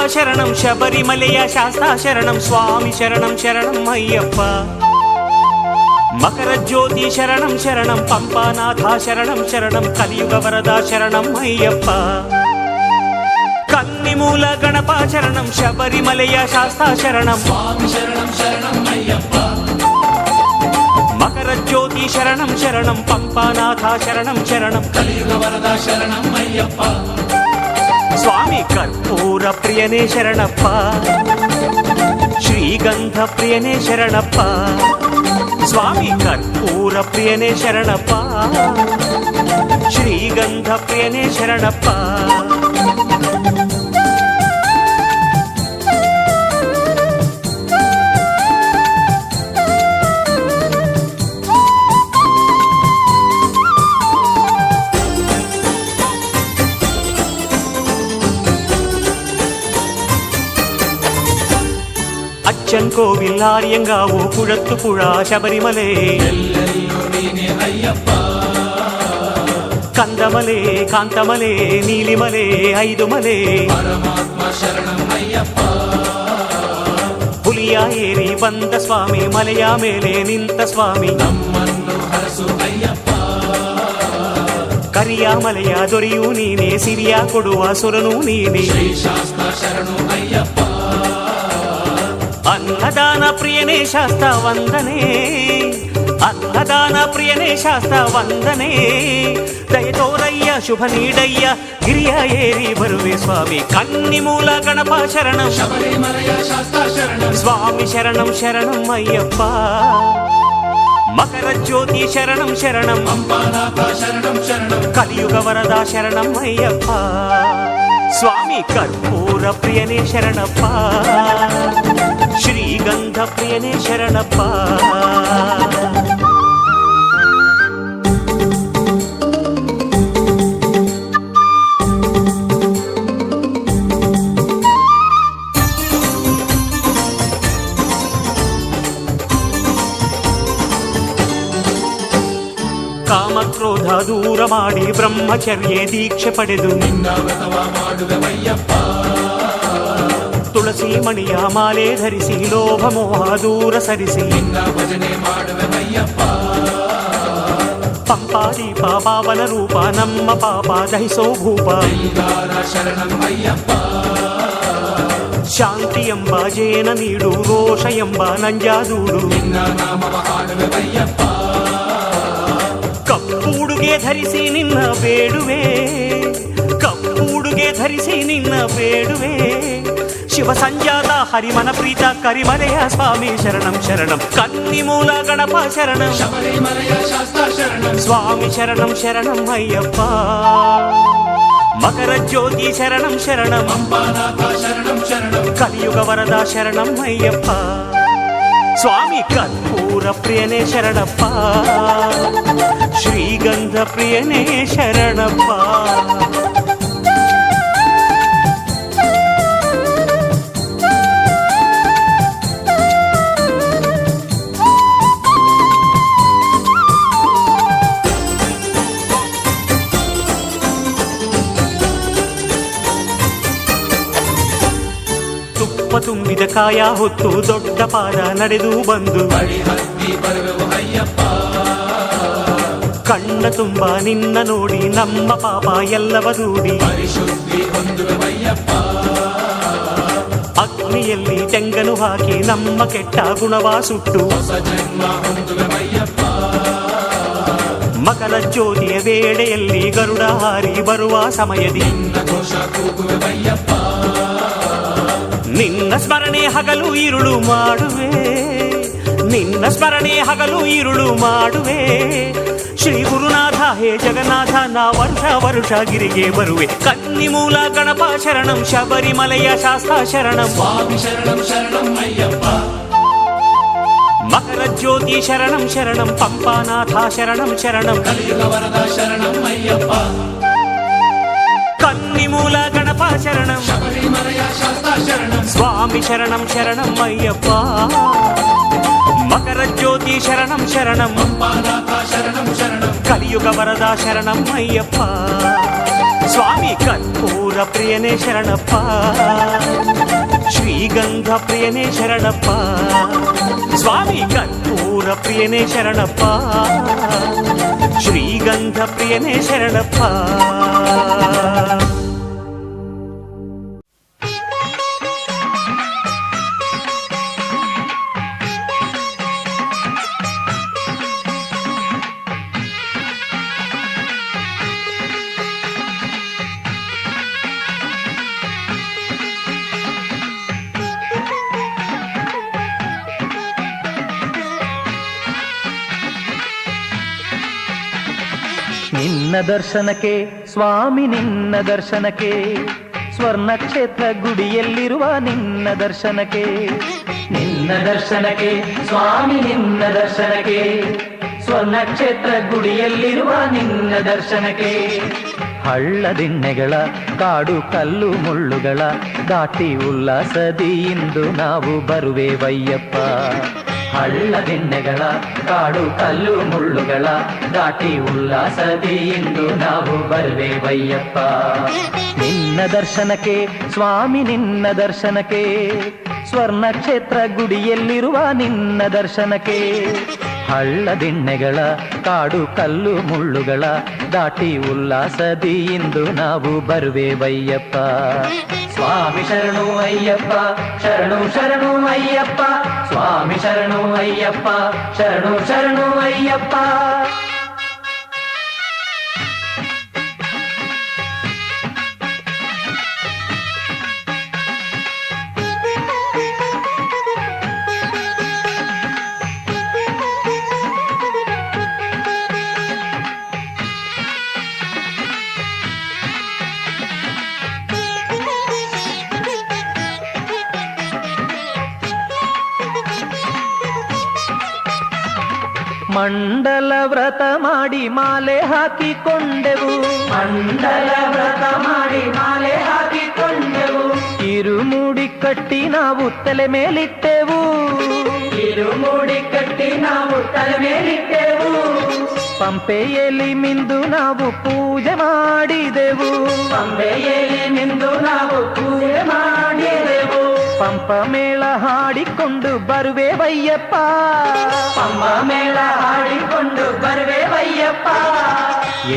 శరణం శబరిమలయ శాస్తా శరణం స్వామి శరణం శరణం అయ్యప్ప మకర జ్యోతి శరణం శరణం పంపానాథ శరణం శరణం కలియుగ వరద శరణం అయ్యప్ప కన్నిమూల గణప శరణం శబరిమలయ శాస్తా శరణం స్వామి శరణం శరణం అయ్యప్ప మకర జ్యోతి శరణం శరణం పంపానాథ శరణం శరణం కలియుగ వరద శరణం అయ్యప్ప స్వామి కర్పూర ప్రియనే శరణప్ప శ్రీగంధ ప్రియనే శరణప్ప స్వామి కర్పూర ప్రియనే శరణప్ప శ్రీగంధ ప్రియనే శరణప్ప അച്ഛൻ കോവിൽ ആര്യങ്കാവോ കുഴത്തുപുഴ ശബരിമലേ കന്തമലേ കാന്തമലേ നീലിമലേ ഐതുമലേ ಹುಲಿಯಾಯೇರಿ ಬಂದ ಸ್ವಾಮಿ ಮಲೆಯ ಮೇಲೆ ನಿಂತ ಸ್ವಾಮಿ ಕರಿಯ ಮಲೆಯ ದೊರೆಯೂ ನೀನೆ ಸಿರಿಯ ಕೊಡುವ ಸುರನೂ ನೀನೆ ಅನ್ನದಾನ ಪ್ರಿಯನೇ ಶಾಸ್ತ್ರ ವಂದನೆ ಅನ್ನದಾನ ಪ್ರಿಯನೇ ಶಾಸ್ತ್ರ ವಂದನೆ ದಯತೋರಯ್ಯ ಶುಭ ನೀಡಯ್ಯ ಗಿರಿಯ ಏರಿ ಬರುವೆ ಸ್ವಾಮಿ ಕನ್ನಿಮೂಲ ಗಣಪ ಶರಣಂ ಸ್ವಾಮಿ ಶರಣಂ ಶರಣಂ ಅಯ್ಯಪ್ಪ ಮಕರ ಜ್ಯೋತಿ ಶರಣಂ ಶರಣಂ ಕಲಿಯುಗ ವರದ ಶರಣಂ ಅಯ್ಯಪ್ಪ ಸ್ವಾಮಿ ಕರ್ಪೂರ ಪ್ರಿಯನೇ ಶರಣಪ್ಪ ಶ್ರೀಗಂಧ ಪ್ರಿಯನೇ ಶರಣಪ್ಪ ಕಾಮಕ್ರೋಧ ದೂರ ಮಾಡಿ ಬ್ರಹ್ಮಚರ್ಯ ದೀಕ್ಷೆ ಪಡೆದು ತುಳಸಿ ಮಣಿಯ ಮಾಲೆ ಧರಿಸಿ ಲೋಭ ಮೋಹ ದೂರ ಸರಿಸಿ ಪಂಪಾದೀಪ ಪಾವನ ರೂಪ ನಮ್ಮ ಪಾಪ ದಹಿಸೋ ಭೂಪ ಶಾಂತಿ ಎಂಬ ಜೇನ ನೀಡು ರೋಷ ಎಂಬ ನಂಜಾದೂಡು ಕಪ್ಪುಡುಗೆ ಧರಿಸಿ ನಿನ್ನ ಬೇಡುವೆ ಕಪ್ಪುಡುಗೆ ಧರಿಸಿ ನಿನ್ನ ಬೇಡುವೆ ಶಿವ ಸಂಜಾತ ಹರಿಮನ ಪ್ರೀತ ಕರಿಮಲೆಯ ಸ್ವಾಮಿ ಶರಣಂ ಶರಣಂ ಕನ್ನಿಮೂಲ ಗಣಪ ಶರಣಂ ಸ್ವಾಮಿ ಶರಣಂ ಶರಣಂ ಅಯ್ಯಪ್ಪ ಮಕರ ಜ್ಯೋತಿ ಶರಣಂ ಶರಣಂ ಕಲಿಯುಗ ವರದ ಶರಣಂ ಅಯ್ಯಪ್ಪ ಸ್ವಾಮಿ ಕರ್ಪೂರ ಪ್ರಿಯನೇ ಶರಣಪ್ಪ ಶ್ರೀಗಂಧ ಪ್ರಿಯನೇ ಶರಣಪ್ಪ ತುಂಬಿದ ಕಾಯ ಹೊತ್ತು ದೊಡ್ಡ ಪಾದ ನಡೆದು ಬಂದು ಕಣ್ಣ ತುಂಬ ನಿನ್ನ ನೋಡಿ ನಮ್ಮ ಪಾಪ ಎಲ್ಲವ ದೂಡಿ ಅಗ್ನಿಯಲ್ಲಿ ತೆಂಗನು ಹಾಕಿ ನಮ್ಮ ಕೆಟ್ಟ ಗುಣವ ಸುಟ್ಟು ಮಕರ ಜ್ಯೋತಿಯ ವೇಳೆಯಲ್ಲಿ ಗರುಡ ಹಾರಿ ಬರುವ ಸಮಯದಿ ನಿನ್ನ ಸ್ಮರಣೆ ಹಗಲು ಇರುಳು ಮಾಡುವೆ ನಿನ್ನ ಸ್ಮರಣೆ ಹಗಲು ಇರುಳು ಮಾಡುವೆ ಶ್ರೀ ಗುರುನಾಥ ಹೇ ಜಗನ್ನಾಥ ನಾ ವರ್ಷ ವರುಷ ಗಿರಿಗೆ ಬರುವೆ ಕನ್ನಿಮೂಲ ಗಣಪ ಶರಣಂ ಶಬರಿಮಲೆಯ ಶಾಸ್ತ್ರ ಶರಣಂ ಸ್ವಾಮಿ ಶರಣಂ ಶರಣಂ ಅಯ್ಯಪ್ಪ ಮಕರ ಜ್ಯೋತಿ ಶರಣಂ ಶರಣಂ ಪಂಪಾನಾಥ ಶರಣಂ ಶರಣಂ ಕಲಿಯುಗ ವರದ ಶರಣಂ ಅಯ್ಯಪ್ಪ ಕನ್ನಿಮೂಲ ಗಣಪ ಶರಣಂ ಶಬರಿಮಲೆಯ ಶಾಸ್ತ್ರ ಶರಣಂ ಸ್ವಾಮಿ ಶರಣಂ ಶರಣಂ ಅಯ್ಯಪ್ಪ ಮಕರ ಜ್ಯೋತಿ ಶರಣಂ ಶರಣಂ ಪಂಪಾನಾಥ ಶರಣಂ ಶರಣಂ ಕಲಿಯುಗ ವರದ ಶರಣಂ ಅಯ್ಯಪ್ಪ ಸ್ವಾಮಿ ಕರ್ಪೂರ ಪ್ರಿಯನೇ ಶರಣಪ್ಪ ಶ್ರೀಗಂಧ ಪ್ರಿಯನೇ ಶರಣಪ್ಪ, ಸ್ವಾಮಿ ಕರ್ಪೂರ ಪ್ರಿಯನೇ ಶರಣಪ್ಪ, ಶ್ರೀಗಂಧ ಪ್ರಿಯನೇ ಶರಣಪ್ಪ. ನಿನ್ನ ದರ್ಶನಕ್ಕೆ ಸ್ವಾಮಿ ನಿನ್ನ ದರ್ಶನಕ್ಕೆ, ಸ್ವರ್ಣ ಕ್ಷೇತ್ರ ಗುಡಿಯಲ್ಲಿರುವ ನಿನ್ನ ದರ್ಶನಕ್ಕೆ, ನಿನ್ನ ದರ್ಶನಕ್ಕೆ ಸ್ವಾಮಿ ನಿನ್ನ ದರ್ಶನಕ್ಕೆ, ಸ್ವರ್ಣ ಕ್ಷೇತ್ರ ಗುಡಿಯಲ್ಲಿರುವ ನಿನ್ನ ದರ್ಶನಕ್ಕೆ. ಹಳ್ಳದಿಣ್ಣೆಗಳ ಕಾಡು ಕಲ್ಲು ಮುಳ್ಳುಗಳ ದಾಟಿ ಉಲ್ಲಾಸದಿ ಇಂದು ನಾವು ಬರುವೆವಯ್ಯಪ್ಪ. ಹಳ್ಳದಿಣ್ಣೆಗಳ ಕಾಡು ಕಲ್ಲು ಮುಳ್ಳುಗಳ ದಾಟಿ ಉಲ್ಲಾಸದಿ ಇಂದು ನಾವು ಬರುವೆವಯ್ಯಪ್ಪ. ನಿನ್ನ ದರ್ಶನಕ್ಕೆ ಸ್ವಾಮಿ ನಿನ್ನ ದರ್ಶನಕ್ಕೆ, ಸ್ವರ್ಣ ಕ್ಷೇತ್ರ ಗುಡಿಯಲ್ಲಿರುವ ನಿನ್ನ ದರ್ಶನಕ್ಕೆ. ಹಳ್ಳದಿಣ್ಣೆಗಳ ಕಾಡು ಕಲ್ಲು ಮುಳ್ಳುಗಳ ದಾಟಿ ಉಲ್ಲಾಸದಿ ಇಂದು ನಾವು ಬರುವೆವಯ್ಯಪ್ಪ. ಸ್ವಾಮಿ ಶರಣು ಅಯ್ಯಪ್ಪ, ಶರಣು ಶರಣು ಅಯ್ಯಪ್ಪ, ಸ್ವಾಮಿ ಶರಣು ಅಯ್ಯಪ್ಪ, ಶರಣು ಶರಣು ಅಯ್ಯಪ್ಪ. ಮಂಡಲ ವ್ರತ ಮಾಡಿ ಮಾಲೆ ಹಾಕಿಕೊಂಡೆವು, ಮಂಡಲ ವ್ರತ ಮಾಡಿ ಮಾಲೆ ಹಾಕಿಕೊಂಡೆವು. ಇರುಮುಡಿ ಕಟ್ಟಿ ನಾವು ತಲೆ ಮೇಲಿಟ್ಟೆವು, ಇರುಮುಡಿ ಕಟ್ಟಿ ನಾವು ತಲೆ ಮೇಲಿಟ್ಟೆವು. ಪಂಪೆಯಲ್ಲಿ ಮಿಂದು ನಾವು ಪೂಜೆ ಮಾಡಿದೆವು, ಪಂಪೆಯಲ್ಲಿ ಮಿಂದು ನಾವು ಪೂಜೆ ಮಾಡಿದೆವು. ಪಂಪ ಮೇಳ ಹಾಡಿಕೊಂಡು ಬರುವೆವಯ್ಯಪ್ಪ, ಪಂಪ ಮೇಳ ಹಾಡಿಕೊಂಡು ಬರುವೆವಯ್ಯಪ್ಪ.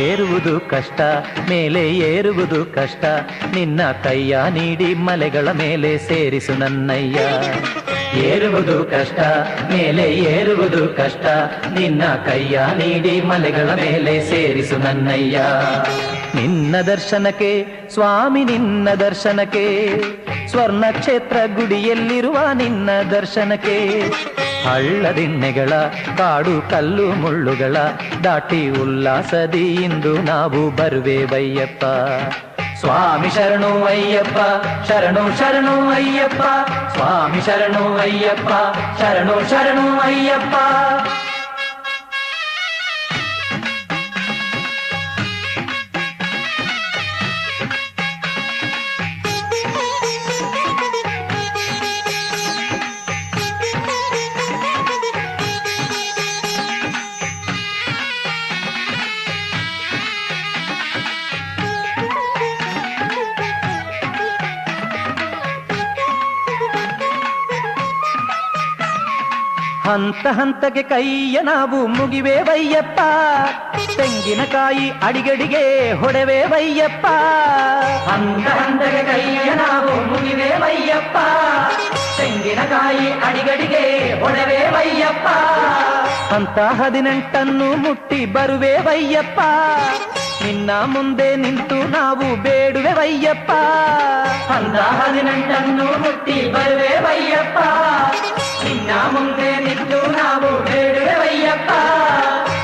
ಏರುವುದು ಕಷ್ಟ ಮೇಲೆ ಏರುವುದು ಕಷ್ಟ, ನಿನ್ನ ಕೈಯ ನೀಡಿ ಮಲೆಗಳ ಮೇಲೆ ಸೇರಿಸು ನನ್ನಯ್ಯ. ಏರುವುದು ಕಷ್ಟ ಮೇಲೆ ಏರುವುದು ಕಷ್ಟ, ನಿನ್ನ ಕೈಯ ನೀಡಿ ಮಲೆಗಳ ಮೇಲೆ ಸೇರಿಸು ನನ್ನಯ್ಯ. ನಿನ್ನ ದರ್ಶನಕ್ಕೆ ಸ್ವಾಮಿ ನಿನ್ನ ದರ್ಶನಕ್ಕೆ, ಸ್ವರ್ಣ ಕ್ಷೇತ್ರ ಗುಡಿಯಲ್ಲಿರುವ ನಿನ್ನ ದರ್ಶನಕ್ಕೆ. ಹಳ್ಳದಿಣ್ಣೆಗಳ ಕಾಡು ಕಲ್ಲು ಮುಳ್ಳುಗಳ ದಾಟಿ ಉಲ್ಲಾಸದಿ ಇಂದು ನಾವು ಬರುವೆವಯ್ಯಪ್ಪ. ಸ್ವಾಮಿ ಶರಣು ಅಯ್ಯಪ್ಪ, ಶರಣು ಶರಣು ಅಯ್ಯಪ್ಪ, ಸ್ವಾಮಿ ಶರಣು ಅಯ್ಯಪ್ಪ, ಶರಣು ಶರಣು ಅಯ್ಯಪ್ಪ. ಹಂತ ಹಂತಕ್ಕೆ ಕೈಯ ನಾವು ಮುಗಿವೆವಯ್ಯಪ್ಪ, ತೆಂಗಿನಕಾಯಿ ಅಡಿಗಡಿಗೆ ಹೊಡೆವೆವಯ್ಯಪ್ಪ. ಹಂತ ಹಂತಕ್ಕೆ ಕೈಯ ನಾವು ಮುಗಿವೆವಯ್ಯಪ್ಪ, ತೆಂಗಿನಕಾಯಿ ಅಡಿಗಡಿಗೆ ಹೊಡೆವೆವಯ್ಯಪ್ಪ. ಹಂತ 18 ಮುಟ್ಟಿ ಬರುವೆವಯ್ಯಪ್ಪ, ನಿನ್ನ ಮುಂದೆ ನಿಂತು ನಾವು ಬೇಡುವೆವಯ್ಯಪ್ಪ. ಹಂತ 18 ಮುಟ್ಟಿ ಬರುವೆವಯ್ಯಪ್ಪ, ನಿನ್ನ ಮುಂದೆ ನಿಂತು ನಾವು ಬೇಡುವೆವಯ್ಯಪ್ಪ.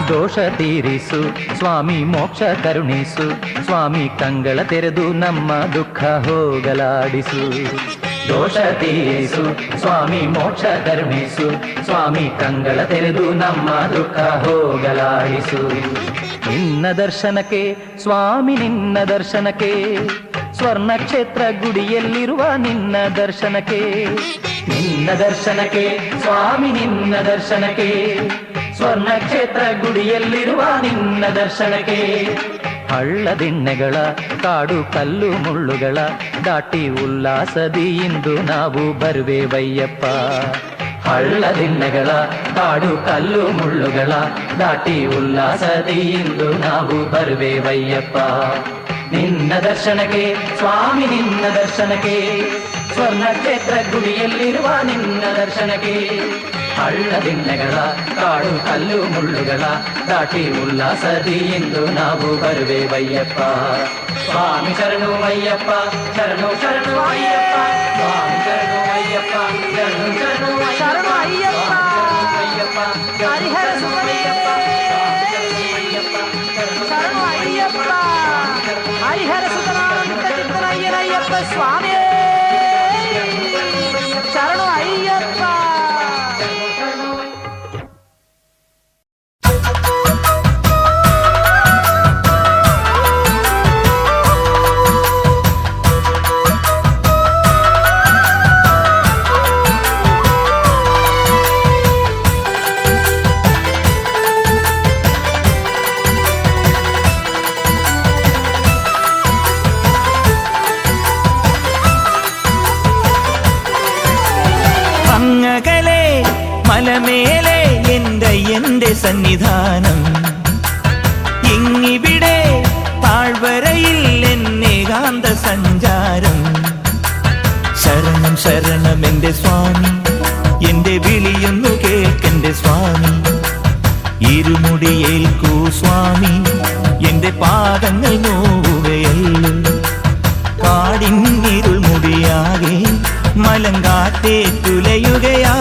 ದೋಷ ತೀರಿಸು ಸ್ವಾಮಿ, ಮೋಕ್ಷ ಕರುಣಿಸು ಸ್ವಾಮಿ, ಕಂಗಳ ತೆರೆದು ನಮ್ಮ ದುಃಖ ಹೋಗಲಾಡಿಸು. ದೋಷ ತೀರಿಸು ಸ್ವಾಮಿ, ಮೋಕ್ಷ ಕರುಣಿಸು ಸ್ವಾಮಿ, ಕಂಗಳ ತೆರೆದು ನಮ್ಮ ದುಃಖ ಹೋಗಲಾಡಿಸು. ನಿನ್ನ ದರ್ಶನಕ್ಕೆ ಸ್ವಾಮಿ ನಿನ್ನ ದರ್ಶನಕ್ಕೆ, ಸ್ವರ್ಣ ಕ್ಷೇತ್ರ ಗುಡಿಯಲ್ಲಿರುವ ನಿನ್ನ ದರ್ಶನಕ್ಕೆ. ನಿನ್ನ ದರ್ಶನಕ್ಕೆ ಸ್ವಾಮಿ ನಿನ್ನ ದರ್ಶನಕ್ಕೆ, ಸ್ವರ್ಣ ಕ್ಷೇತ್ರ ಗುಡಿಯಲ್ಲಿರುವ ನಿನ್ನ ದರ್ಶನಕ್ಕೆ. ಹಳ್ಳದಿಣ್ಣೆಗಳ ಕಾಡು ಕಲ್ಲು ಮುಳ್ಳುಗಳ ದಾಟಿ ಉಲ್ಲಾಸದಿ ಇಂದು ನಾವು ಬರುವೆವಯ್ಯಪ್ಪ. ಹಳ್ಳದಿಣ್ಣೆಗಳ ಕಾಡು ಕಲ್ಲು ಮುಳ್ಳುಗಳ ದಾಟಿ ಉಲ್ಲಾಸದಿ ಇಂದು ನಾವು ಬರುವೆವಯ್ಯಪ್ಪ. ನಿನ್ನ ದರ್ಶನಕ್ಕೆ ಸ್ವಾಮಿ ನಿನ್ನ ದರ್ಶನಕ್ಕೆ, ಸ್ವರ್ಣ ಕ್ಷೇತ್ರ ಗುಡಿಯಲ್ಲಿರುವ ನಿನ್ನ ದರ್ಶನಕ್ಕೆ. ಹಳ್ಳದಿಣ್ಣೆಗಳ ಕಾಡು ಕಲ್ಲು ಮುಳ್ಳುಗಳ ದಾಟಿ ಉಲ್ಲಾಸದಿ ಎಂದು ನಾವು ಬರುವೆವಯ್ಯಪ್ಪ. ಸ್ವಾಮಿ ಶರಣು ಅಯ್ಯಪ್ಪ, ಶರಣು ಶರಣು ಅಯ್ಯಪ್ಪ, ಸ್ವಾಮಿ ಶರಣು ಅಯ್ಯಪ್ಪ, ಶರಣು ಶರಣು ಶರಣು ಅಯ್ಯಪ್ಪ, ಹರಿಹರ ಸುತನಯ್ಯಪ್ಪ, ಶರಣು ಅಯ್ಯಪ್ಪ, ಹರಿಹರ ಸುತನಾಯ್ಯನಯ್ಯಪ್ಪ ಸ್ವಾಮಿ ಶರಣು ಅಯ್ಯಪ್ಪ. മലമേലെ എന്റെ സന്നിധാനം, ഇങ്ങിവിടെ താഴ്വരയിൽ എന്നേകാന്ത സഞ്ചാരം. ശരണം ശരണം എന്റെ സ്വാമി, എന്റെ വിളിയൊന്നു കേൾക്കെന്റെ സ്വാമി. ഇരുമുടിയേൽക്കൂ സ്വാമി, എന്റെ പാദങ്ങൾ നോവുകയല്ലോ. കാടിന്നിരുൾ മുടിയാകെ മലങ്കാറ്റേ തുലയുകയാ.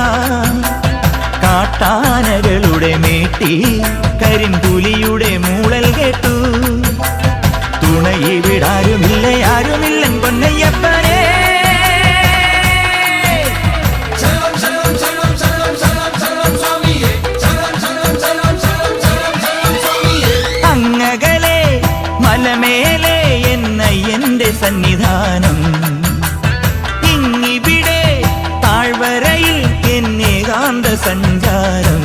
കാട്ടാനകളുടെ മേട്ടി കരിമ്പുലിയുടെ മൂളൽ കേട്ടു. തുണയിവിടാരുമില്ല ആരുമില്ലൻ പൊന്നയ്യപ്പനേ. ശരണം ശരണം ശരണം ശരണം ശരണം ശരണം സ്വാമിയേ, ശരണം ശരണം ശരണം ശരണം ശരണം ശരണം സ്വാമിയേ. അങ്ങകലെ മലമേലെ എന്റെ സന്നിധാനം, ഇങ്ങിവിടെ താഴ്വരയിൽ എന്നേകാന്ത സഞ്ചാരം.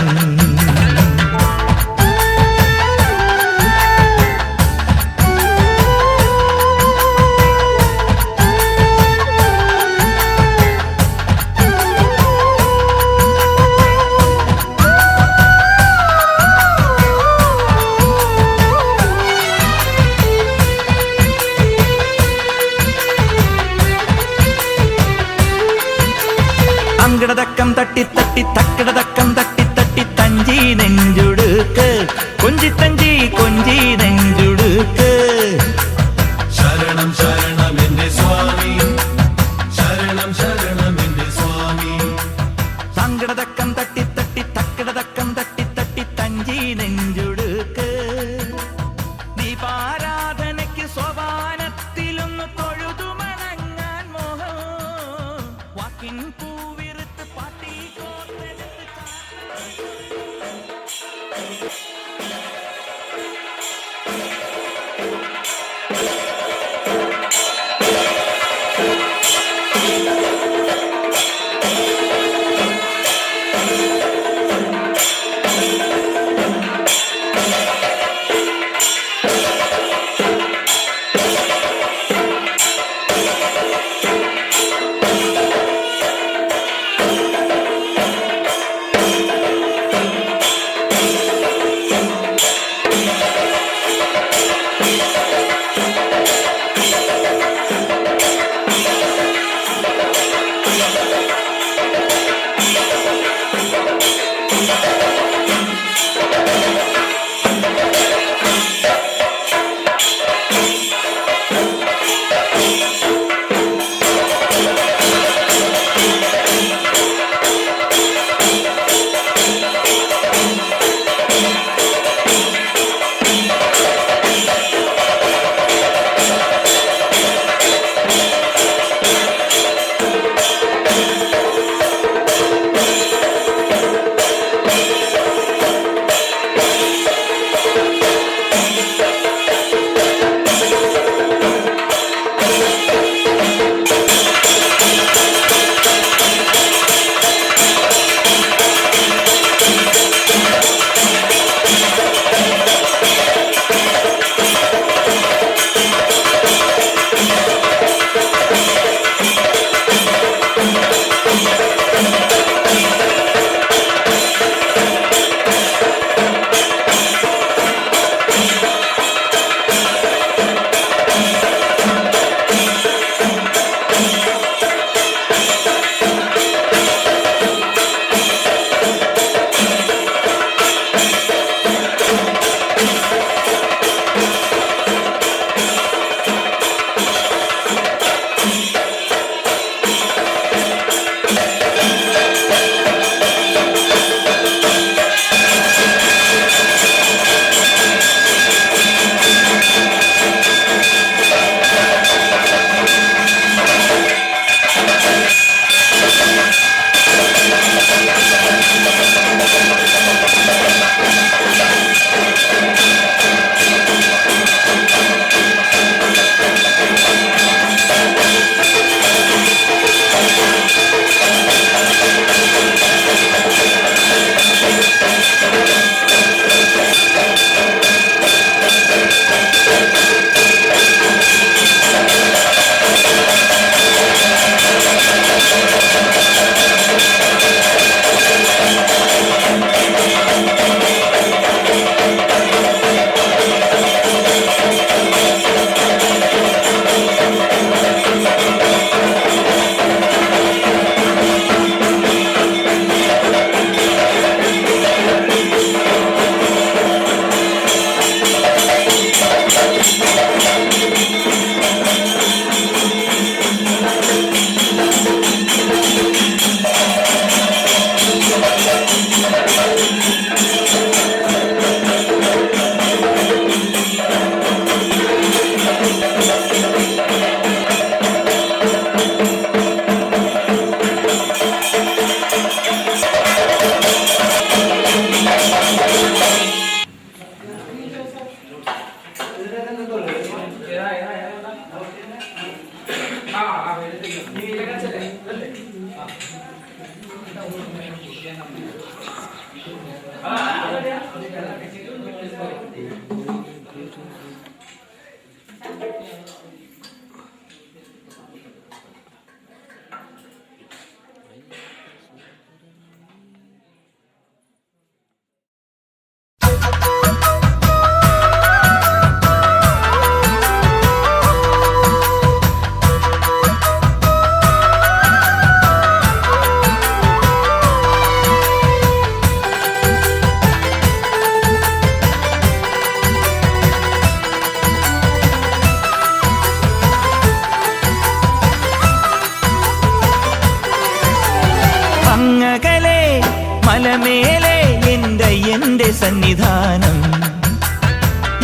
അങ്കടതക്കം തട്ടി തട്ടി തക്കടതക്കം തട്ടി തട്ടി തഞ്ചി നെഞ്ചുടുക്ക്, കൊഞ്ചി തഞ്ചി കൊഞ്ചി നെഞ്ചുടുക്ക്. ശരണം ശരണം എന്റെ സ്വാമി, ശരണം ശരണം എന്റെ സ്വാമി. സങ്കടതക്കം തട്ടി തട്ടി തക്കടതക്കം തട്ടി തട്ടി തഞ്ചി നെഞ്ചുടുക്ക്. ദീപാരാധനയ്ക്ക് സോപാനത്തിലൊന്ന് തൊഴുതു മണങ്ങാൻ മോഹം. വാക്കിൻ പൂവിറുത്ത് പാട്ടി കോർത്തെടുത്ത് അങ്ങകലെ മലമേലെ എന്റെ സന്നിധാനം,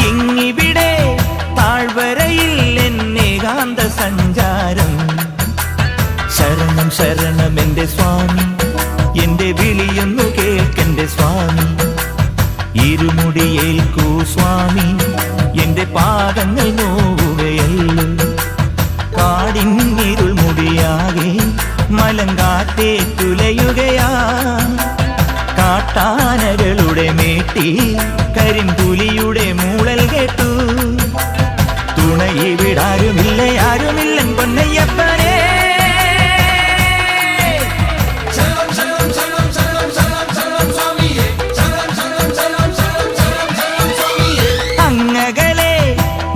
ഇങ്ങിവിടെ താഴ്വരയിൽ എന്നേകാന്ത സഞ്ചാരം. ശരണം ശരണം എന്റെ സ്വാമി, എന്റെ വിളിയൊന്നു കേൾക്കെന്റെ സ്വാമി. ഇരുമുടിയേൽക്കൂ സ്വാമി, എന്റെ പാദങ്ങൾ നോവുകയല്ലോ. കാടിന്നിരുൾ മുടിയാകെ മലങ്കാറ്റേ തുലയുകയാ. കാട്ടാനകളുടെ മേട്ടി കരിമ്പുലിയുടെ മൂളൽ കേട്ടു. തുണയിവിടാരുമില്ല ആരുമില്ലൻ പൊന്നയ്യപ്പനേ. ശരണം ശരണം ശരണം ശരണം ശരണം ശരണം സ്വാമിയേ, ശരണം ശരണം ശരണം ശരണം ശരണം ശരണം സ്വാമിയേ. അങ്ങകലെ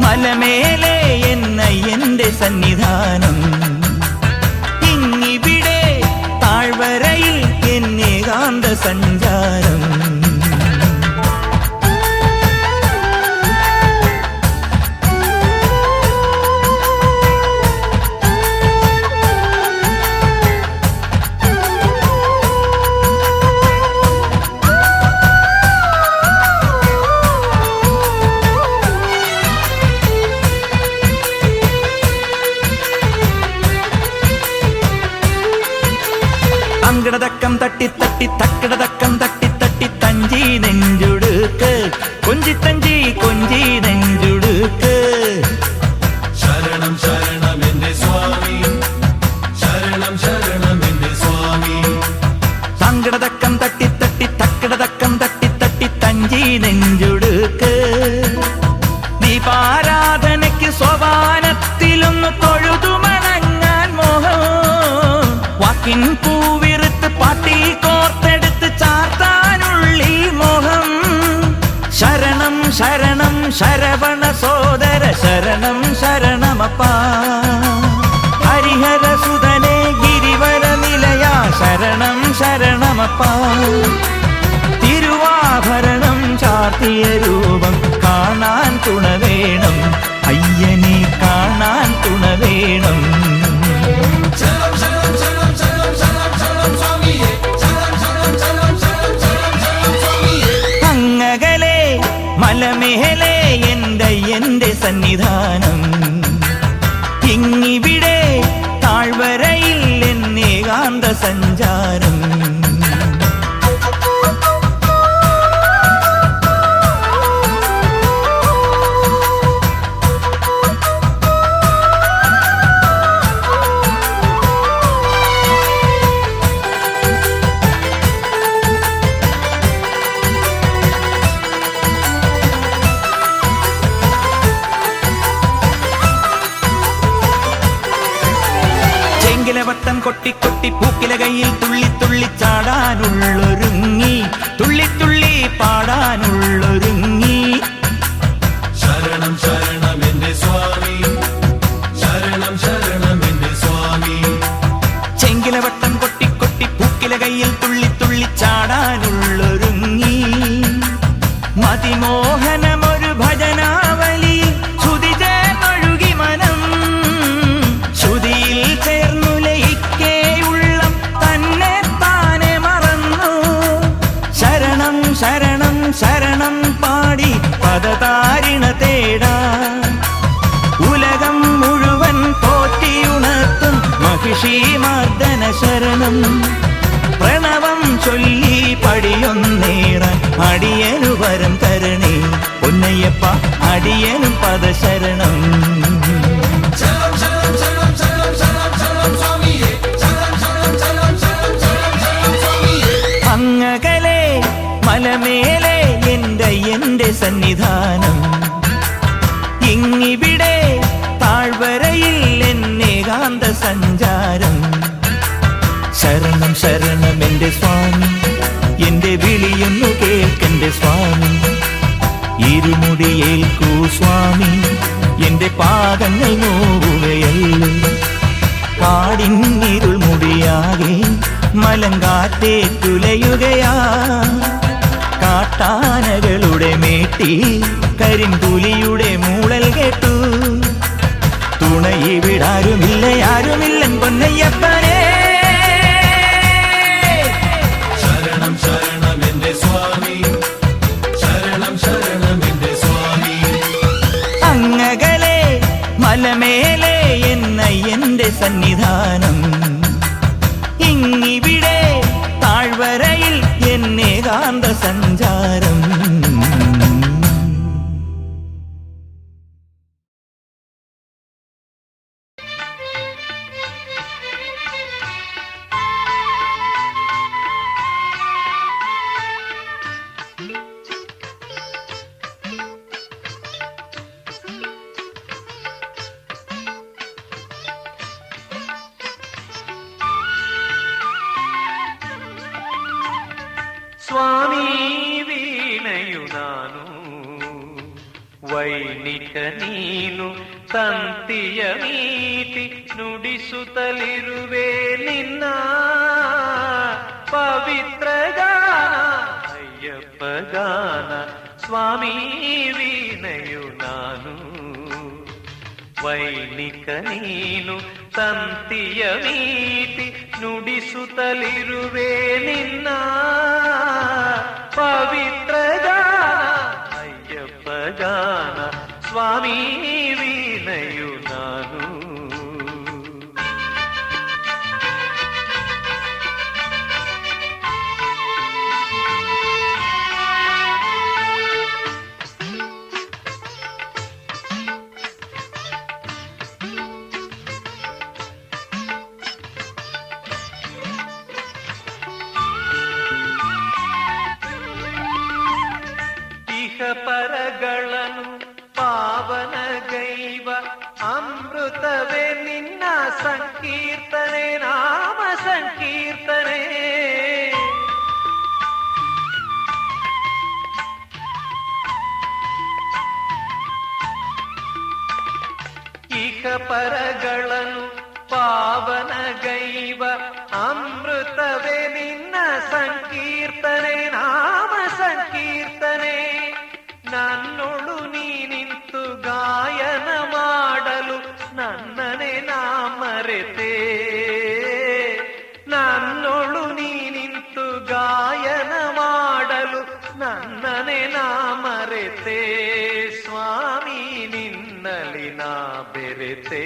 മലമേലെ എന്റെ സന്നിധാനം, ഇങ്ങിവിടെ താഴ്വരയിൽ എന്നേകാന്ത സഞ്ചാരം. അങ്കടതക്കം തട്ടി തട്ടി തക്കടതക്കം തട്ടി തട്ടി തഞ്ചി നെഞ്ചുടുക്ക്, കൊഞ്ചി തഞ്ചി കൊഞ്ചി നെഞ്ചുടുക്ക്. ശരണം ശരണം എന്റെ സ്വാമി, ശരണം ശരണം എന്റെ സ്വാമി. സങ്കടതക്കം തട്ടി തട്ടി തക്കടതക്കം തട്ടി തട്ടി തഞ്ചി നെഞ്ചുടുക്ക്. ദീപാരാധനയ്ക്ക് സോപാനത്തിലൊന്ന് തൊഴുതുമണങ്ങാൻ മോഹം. വാക്കിൻ പൂവിറുത്ത് പാട്ടിൽ കോർത്തെടുത്ത് ചാർത്താനുള്ളിൽ മോഹം. ശരണം ശരണം ശരവണ സോദര ശരണം ശരണമപ്പാ. ഹരിഹര സുതനെ ഗിരിവര നിലയാ ശരണം ശരണമപ്പാ. തിരുവാഭരണം ചാർത്തിയ രൂപം കാണാൻ തുണ വേണം, അയ്യനെ കാണാൻ തുണ വേണം. ശരണം ശരണം ശരണം ശരണം ശരണം ശരണം സ്വാമിയേ, ശരണം ശരണം ശരണം ശരണം ശരണം ശരണം സ്വാമിയേ. അങ്ങകലെ മലമേലെ എന്റെ സന്നിധാനം, ഇങ്ങിവിടെ താഴ്വരയിൽ എന്നേകാന്ത സഞ്ചാരം. ചെങ്കിലവട്ടം കൊട്ടി കൊട്ടി പൂക്കില കയ്യിൽ തുള്ളി തുള്ളി ചാടാനുള്ളൊരുങ്ങി, തുള്ളി തുള്ളി പാടാനുള്ളൊരുങ്ങി. ശരണം ശരണം എന്റെ സ്വാമി, ശരണം ശരണം എന്റെ സ്വാമി. ചെങ്കിലവട്ടം കൊട്ടി കൊട്ടി പൂക്കില കയ്യിൽ തുള്ളി തുള്ളി ചാടാനുള്ളൊരുങ്ങി. മതിമോഹനമൊരു ഭജനാവലി ശ്രുതി ചേർന്നൊഴുകി മനം. ശ്രുതിയിൽ ചേർന്നു ലയിക്കേ ഉള്ളം തന്നെ താനെ മറന്നു. ശരണം ശരണം ശരണം പാടി പദതാരിണ തേടാ. ഉലകം മുഴുവൻ പോറ്റിയുണർത്തും മഹിഷി മർദ്ദന ശരണം. പ്രണവം ചൊല്ലി പടിയൊന്നേറാൻ അടിയനു വരം തരണേ പൊന്നയ്യപ്പ, അടിയനും പദശരണം. ശരണം ശരണം ശരണം ശരണം ശരണം ശരണം സ്വാമിയേ, ശരണം ശരണം ശരണം ശരണം ശരണം ശരണം ശരണം സ്വാമിയേ. മലമേലെ എന്റെ സന്നിധാനം, ഇങ്ങിവിടെ താഴ്വരയിൽ എന്നേകാന്ത സഞ്ചാരം. ശരണം ശരണം എന്റെ സ്വാമി, എന്റെ വിളിയൊന്നു കേൾക്കെന്റെ സ്വാമി. ഇരുമുടിയേൽക്കൂ സ്വാമി, എന്റെ പാദങ്ങൾ നോവുകയല്ലോ. കാടിന്നിരുൾ മുടിയാകെ മലങ്കാറ്റേറ്റുലയുകയാ. കാട്ടാനകളുടെ മേട്ടി കരിമ്പുലിയുടെ മൂളൽ കേട്ടു. തുണയിവിടാരുമില്ല ആരുമില്ലൻ പൊന്നയ്യപ്പനേ. ശരണം ശരണം എന്റെ സ്വാമി, ശരണം ശരണം എന്റെ സ്വാമി. അങ്ങകലെ മലമേലെ എന്റെ സന്നിധാനം, ഇങ്ങിവിടെ താഴ്വരയിൽ എന്നേകാന്ത സഞ്ചാരം. ಸ್ವಾಮಿ ವೀಣೆಯು ನಾನು, ವೈಣಿಕ ನೀನು, ತಂತಿಯ ಮೀಟಿ ನುಡಿಸುತ್ತಲಿರುವೆ ನಿನ್ನ ಪವಿತ್ರ ಗಾನ, ಅಯ್ಯಪ್ಪ ಗಾನ. ಸ್ವಾಮಿ ವೀಣೆಯು ನಾನು, ವೈಣಿಕ ನೀನು, ತಂತಿಯ ಮೀಟಿ ನುಡಿಸುತ್ತಲಿರುವೆ ನಿನ್ನ ಪವಿತ್ರ ಗಾನ, ಅಯ್ಯಪ್ಪ ಗಾನ. ಸ್ವಾಮಿ ವೀಣೆಯು ನಾನು. ಪರಗಳನ್ನು ಪಾವನಗೈವ ಅಮೃತವೇ ನಿನ್ನ ಸಂಕೀರ್ತನೆ, ನಾಮ ಸಂಕೀರ್ತನೆ. ಇಹ ಪರಗಳನ್ನು ಪಾವನಗೈವ ಅಮೃತವೇ ನಿನ್ನ ಸಂಕೀರ್ತನೆ, ನಾಮ ಸಂಕೀರ್ತನೆ. ನನ್ನೊಳು ನೀ ನಿಂತು ಗಾಯನ ಮಾಡಲು ನನ್ನನೆ ನಾ ಮರೆತೆ. ನನ್ನೊಳು ನೀ ನಿಂತು ಗಾಯನ ಮಾಡಲು ನನ್ನನೆ ನಾ ಮರೆತೆ. ಸ್ವಾಮಿ ನಿನ್ನಲಿ ನಾ ಬೆರೆತೆ.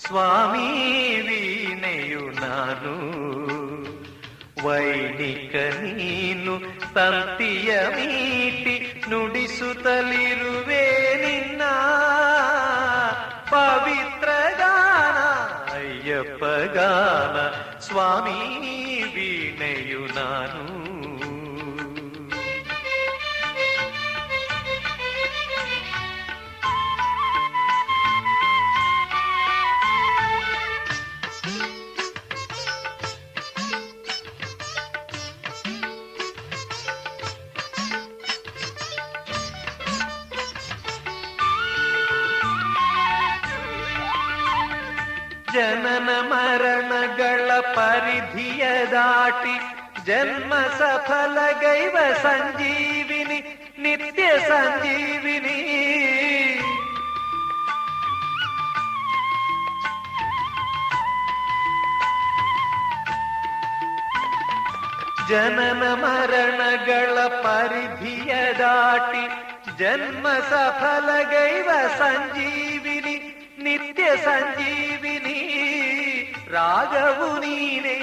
ಸ್ವಾಮಿ ವೀಣೆಯು ನಾನು, ವೈಣಿಕ ನೀನು, ತಂತಿಯ ಮೀಟಿ ನುಡಿಸುತ್ತಲಿರುವೆ ನಿನ್ನ ಪವಿತ್ರ ಗಾನ, ಅಯ್ಯಪ್ಪ ಗಾನ. ಸ್ವಾಮಿ ವೀಣೆಯು ನಾನು. ಜನನ ಮರಣಗಳ ಪರಿಧಿಯ ದಾಟಿ ಜನ್ಮ ಸಫಲಗೈವ ಸಂಜೀವಿನಿ, ನಿತ್ಯ ಸಂಜೀವಿನಿ. ಜನನ ಮರಣಗಳ ಪರಿಧಿಯ ದಾಟಿ ಜನ್ಮ ಸಫಲಗೈವ ಸಂಜೀವಿನಿ, ನಿತ್ಯ ಸಂಜೀವಿನಿ. ರಾಗವು ನೀನೆ,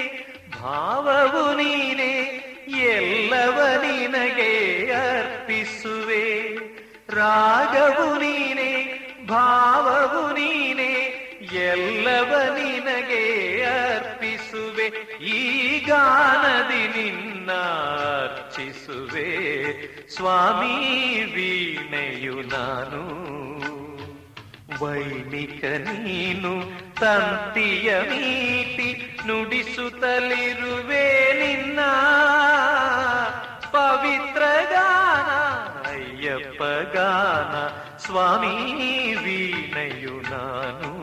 ಭಾವವು ನೀನೆ, ಎಲ್ಲವ ನಿನಗೆ ಅರ್ಪಿಸುವೆ. ರಾಗವು ನೀನೆ, ಭಾವವು ನೀನೆ, ಎಲ್ಲವ ನಿನಗೆ ಅರ್ಪಿಸುವೆ. ಈ ಗಾನದಿ ನಿನ್ನ ಅರ್ಚಿ ಅರ್ಪಿಸುವೆ ಸ್ವಾಮಿ ವೀಣೆಯು ನಾನು. ವೈಣಿಕ ನೀನು ತಂತಿಯ ಮೀಟಿ ನುಡಿಸುತ್ತಲಿರುವೆ ನಿನ್ನ ಪವಿತ್ರ ಗಾನ ಅಯ್ಯಪ್ಪ ಗಾನ ಸ್ವಾಮಿ ವೀಣೆಯು ನಾನು.